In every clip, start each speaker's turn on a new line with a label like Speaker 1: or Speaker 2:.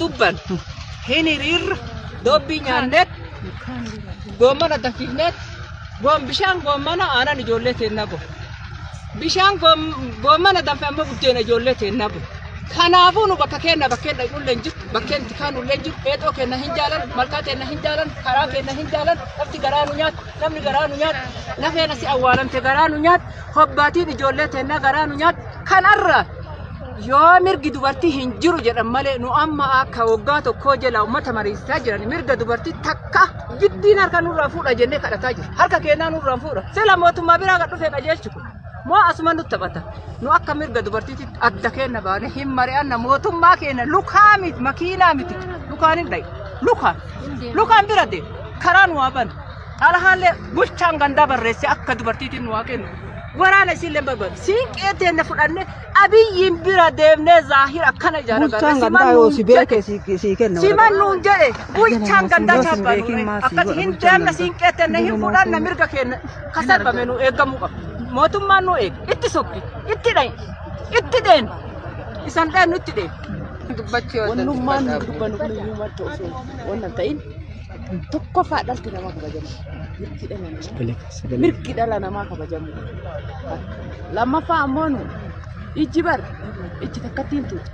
Speaker 1: dubban hinirir dobbi nyaannet gommana dafifnet bishaan gommana aanan ijoollee teennabu bishaan gommana danfamma buddeena ijoollee teennabu kanaafuu nu bakka kenna bakkeen dhaqullee jirtu bakkeen tikaanullee jirtu eexoo kenna hin jaalan malkaa kenna hin jaalan karaa kenna hin jaalan lafti garaa nu nyaatu namni garaa nu nyaatu lafeen asii awwaalamte garaa nu nyaatu hobbaatiin ijoollee teenna garaa nu nyaatu kanarra yoo mirgi dubartii hin jiru jedhan malee nu amma akka waggaa tokkoo jala uummata mariisisaa jiran mirga dubartii takka giddiin harka nurraa fuudha jennee kadhataa jiru harka kennaa nurraa fuudha sila mootummaa biraa kan dhufee qajeelchu moo asuma nutti taphata nu akka mirga dubartiitti adda kenna baane hin mari'anna mootummaa kenna lukaa miti makiinaa miti lukaan hin dhayi lukaan bira deemu karaa nu waaban alhaallee bulchaan gandaa barreesse akka dubartiitiin nu waa kennu waraana isillee barbaadu siinqee teenne fudhanne abiyyiin bira deemnee zaahira akkana ijaaragarre siman nuun jedhe bulchaan gandaa chaabbaanure akkati hin deemna siinqee teenne hin fudhanna mirga kenna kasarbame nu eeggamuu qabu mootummaan nu eeg itti sokki itti dhayi itti dheen isan dheen nu itti dheen dubbachuu yoo
Speaker 2: wannummaan dubbannu kun iyyuu madda osoo wannan ta'in tokkoffaa dhalti namaa kabajamu mirgi dhala namaa kabajamu lammaffaa ammoo nu ijji takkattiin tuuti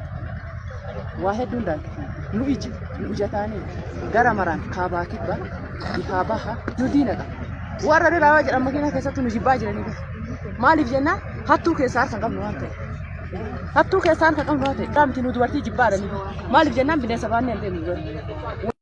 Speaker 2: waa hedduun daantu nu ijataanii gara maraan kaabaa kibba ifaa baha nu diina qaba warra diraawaa jedhan makiinaa keessatti nu jibbaa jiranii maaliif jennaan hattuu keessaa harka qabnu waan ta'e hattuu keessaa harka qabnu waan ta'e dhaamti nu dubartii jibbaadhanii maaliif jennaan bineensa baannee hin deemnu